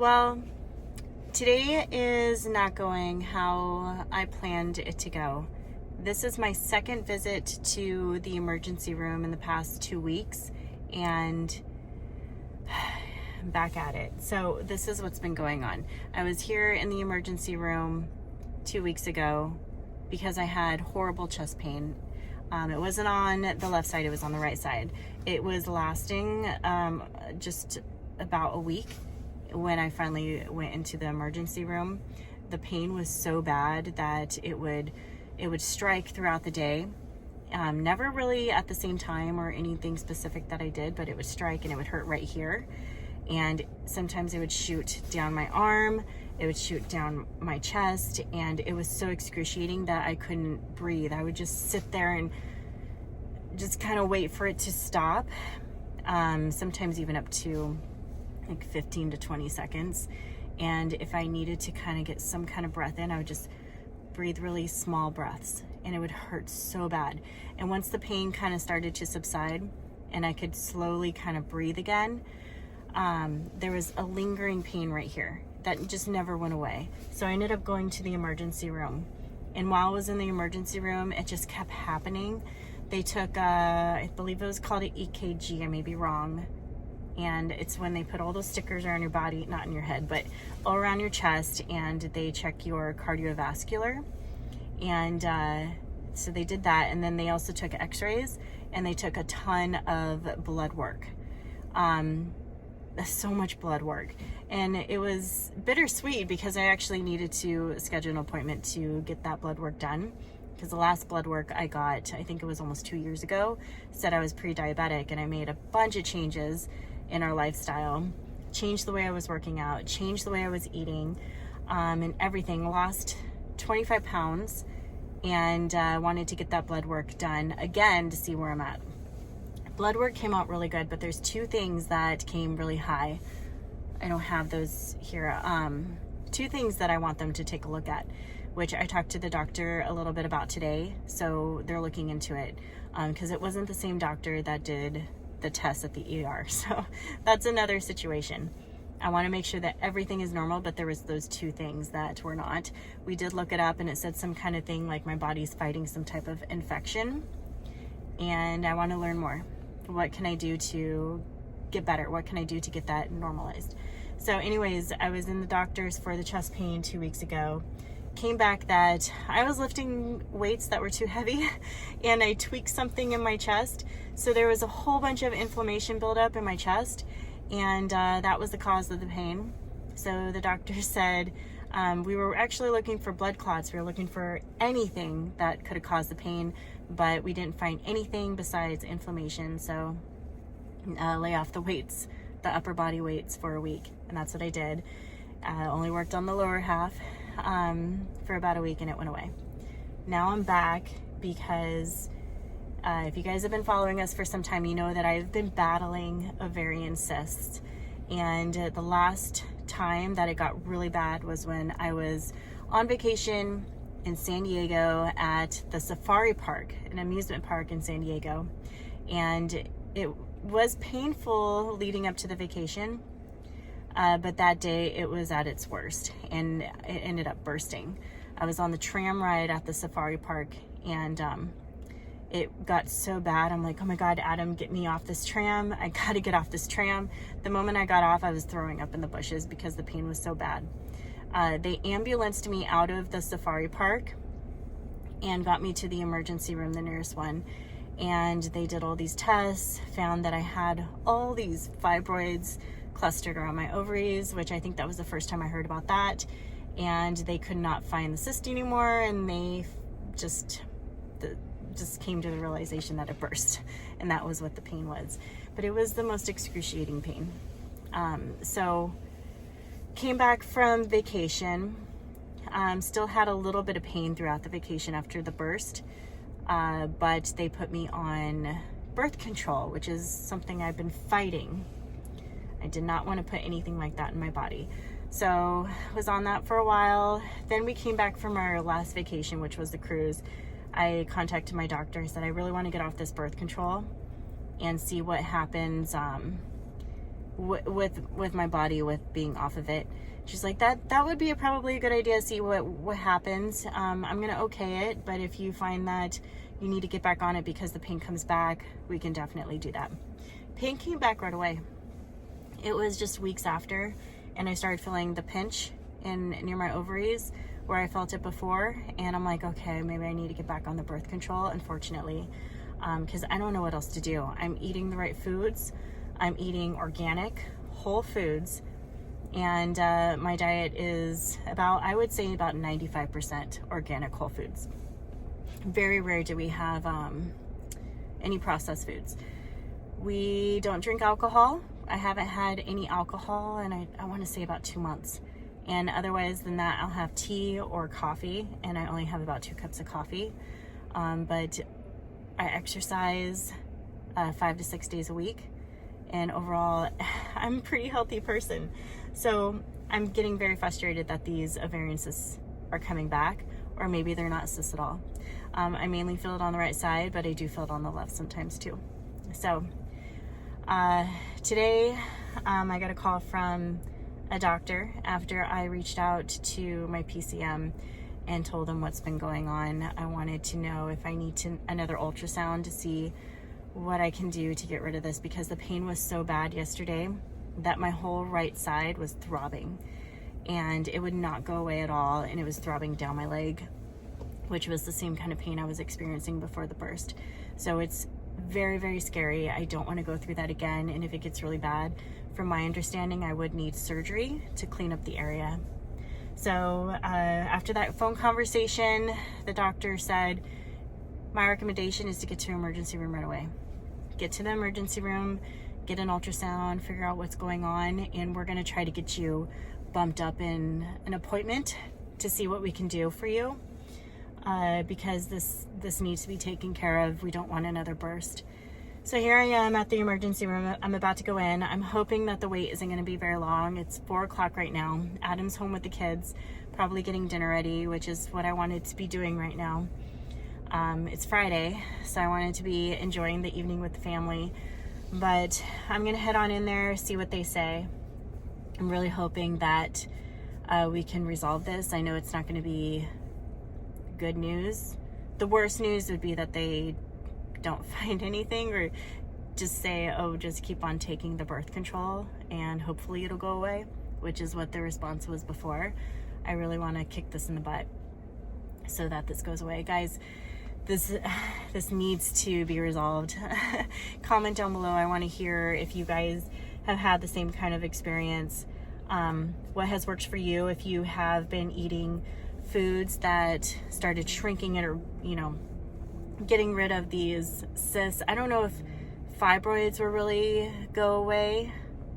Well, today is not going how I planned it to go. This is my second visit to the emergency room in the past 2 weeks, and I'm back at it. So this is what's been going on. I was here in the emergency room 2 weeks ago because I had horrible chest pain. It wasn't on the left side, it was on the right side. It was lasting just about a week. When I finally went into the emergency room, the pain was so bad that it would strike throughout the day. Never really at the same time or anything specific that I did, but it would strike and it would hurt right here. And sometimes it would shoot down my arm, it would shoot down my chest, and it was so excruciating that I couldn't breathe. I would just sit there and just kind of wait for it to stop. Sometimes even up to like 15 to 20 seconds. And if I needed to kind of get some kind of breath in, I would just breathe really small breaths, and it would hurt so bad. And once the pain kind of started to subside and I could slowly kind of breathe again, there was a lingering pain right here that just never went away. So I ended up going to the emergency room. And while I was in the emergency room, it just kept happening. They took, I believe it was called an EKG, I may be wrong. And it's when they put all those stickers around your body, not in your head, but all around your chest, and they check your cardiovascular. And so they did that, and then they also took x-rays, and they took a ton of blood work. So much blood work. And it was bittersweet because I actually needed to schedule an appointment to get that blood work done. Because the last blood work I got, I think it was almost 2 years ago, said I was pre-diabetic, and I made a bunch of changes in our lifestyle, changed the way I was working out, changed the way I was eating, and everything. Lost 25 pounds, and wanted to get that blood work done again to see where I'm at. Blood work came out really good, but there's two things that came really high. I don't have those here. Two things that I want them to take a look at, which I talked to the doctor a little bit about today. So they're looking into it because it wasn't the same doctor that did the test at the ER. So that's another situation. I want to make sure that everything is normal, but there was those two things that were not. We did look it up, and it said some kind of thing like my body's fighting some type of infection, and I want to learn more. What can I do to get better? What can I do to get that normalized? So anyways, I was in the doctor's for the chest pain 2 weeks ago. Came back that I was lifting weights that were too heavy, and I tweaked something in my chest. So there was a whole bunch of inflammation buildup in my chest, and that was the cause of the pain. So the doctor said we were actually looking for blood clots. We were looking for anything that could have caused the pain, but we didn't find anything besides inflammation. So lay off the weights, the upper body weights, for a week, and that's what I did. Only worked on the lower half for about a week, and it went away. Now I'm back because if you guys have been following us for some time, you know that I've been battling ovarian cysts. And the last time that it got really bad was when I was on vacation in San Diego at the safari park, an amusement park in San Diego. And it was painful leading up to the vacation. But that day it was at its worst, and it ended up bursting. I was on the tram ride at the safari park, and it got so bad. I'm like, oh my God, Adam, get me off this tram. I gotta get off this tram. The moment I got off, I was throwing up in the bushes because the pain was so bad. They ambulanced me out of the safari park and got me to the emergency room, the nearest one. And they did all these tests, found that I had all these fibroids clustered around my ovaries, which I think that was the first time I heard about that. And they could not find the cyst anymore, and they just came to the realization that it burst, and that was what the pain was. But it was the most excruciating pain. So came back from vacation, still had a little bit of pain throughout the vacation after the burst, but they put me on birth control, which is something I've been fighting. I did not want to put anything like that in my body. So was on that for a while. Then we came back from our last vacation, which was the cruise. I contacted my doctor and said, I really want to get off this birth control and see what happens with my body, with being off of it. She's like, that would be probably a good idea, see what happens. I'm gonna okay it, but if you find that you need to get back on it because the pain comes back, we can definitely do that. Pain came back right away. It was just weeks after, and I started feeling the pinch near my ovaries where I felt it before, and I'm like, okay, maybe I need to get back on the birth control, unfortunately, because I don't know what else to do. I'm eating the right foods. I'm eating organic, whole foods, and my diet is I would say about 95% organic whole foods. Very rare do we have any processed foods. We don't drink alcohol. I haven't had any alcohol in I want to say about 2 months. And otherwise than that, I'll have tea or coffee, and I only have about 2 cups of coffee. But I exercise 5 to 6 days a week, and overall, I'm a pretty healthy person. So I'm getting very frustrated that these ovarian cysts are coming back, or maybe they're not cysts at all. I mainly feel it on the right side, but I do feel it on the left sometimes too. So today I got a call from a doctor after I reached out to my PCM and told them what's been going on. I wanted to know if I need another ultrasound to see what I can do to get rid of this, because the pain was so bad yesterday that my whole right side was throbbing and it would not go away at all, and it was throbbing down my leg, which was the same kind of pain I was experiencing before the burst. So it's very, very scary. I don't want to go through that again, and if it gets really bad, from my understanding, I would need surgery to clean up the area. So after that phone conversation, the doctor said, my recommendation is to get to an emergency room right away. Get to the emergency room, get an ultrasound, figure out what's going on, and we're gonna try to get you bumped up in an appointment to see what we can do for you, because this needs to be taken care of. We don't want another burst. So here I am at the emergency room. I'm about to go in. I'm hoping that the wait isn't going to be very long. It's 4 o'clock right now. Adam's home with the kids, probably getting dinner ready, which is what I wanted to be doing right now. It's Friday, so I wanted to be enjoying the evening with the family. But I'm going to head on in there, see what they say. I'm really hoping that we can resolve this. I know it's not going to be good news. The worst news would be that they don't find anything, or just say, oh, just keep on taking the birth control and hopefully it'll go away, which is what the response was before. I really want to kick this in the butt so that this goes away. Guys, this needs to be resolved. Comment down below. I want to hear if you guys have had the same kind of experience. What has worked for you, if you have been eating foods that started shrinking it, or getting rid of these cysts. I don't know if fibroids will really go away.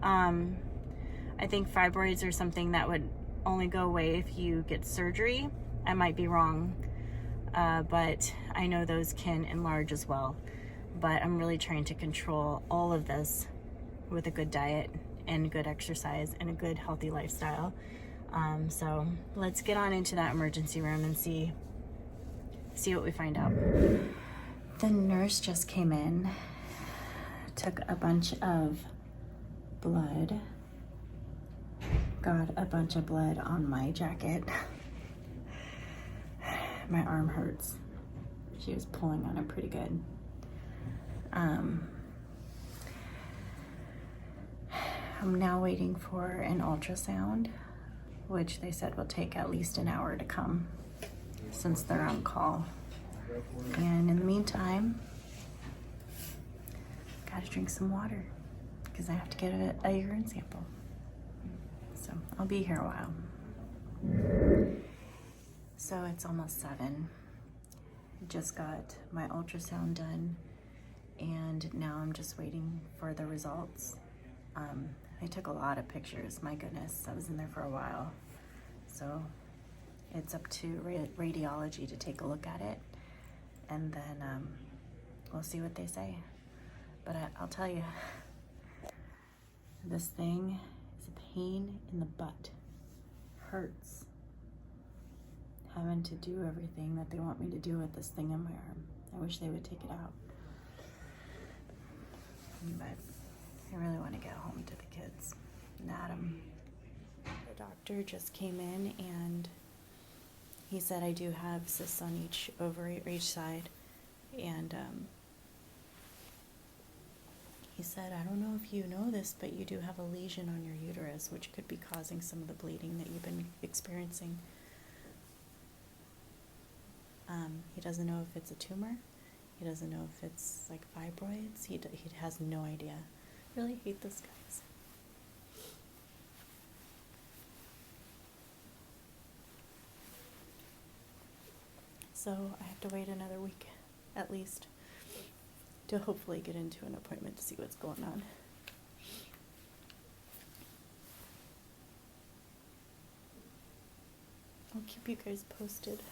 I think fibroids are something that would only go away if you get surgery. I might be wrong, but I know those can enlarge as well. But I'm really trying to control all of this with a good diet and good exercise and a good healthy lifestyle. So let's get on into that emergency room and see what we find out. The nurse just came in, took a bunch of blood, got a bunch of blood on my jacket. My arm hurts. She was pulling on it pretty good. I'm now waiting for an ultrasound, which they said will take at least an hour to come, since they're on call. And in the meantime, gotta drink some water because I have to get a urine sample. So I'll be here a while. So it's almost 7. Just got my ultrasound done, and now I'm just waiting for the results. I took a lot of pictures, my goodness. I was in there for a while. So it's up to radiology to take a look at it, and then we'll see what they say. But I'll tell you, this thing is a pain in the butt. Hurts. Having to do everything that they want me to do with this thing in my arm. I wish they would take it out. But I really want to get home to the kids and Adam. The doctor just came in and he said I do have cysts on each ovary or each side, and he said, I don't know if you know this, but you do have a lesion on your uterus, which could be causing some of the bleeding that you've been experiencing. He doesn't know if it's a tumor. He doesn't know if it's like fibroids. He has no idea. I really hate this, guys. So I have to wait another week, at least, to hopefully get into an appointment to see what's going on. I'll keep you guys posted.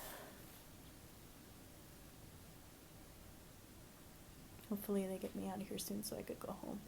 Hopefully they get me out of here soon so I could go home.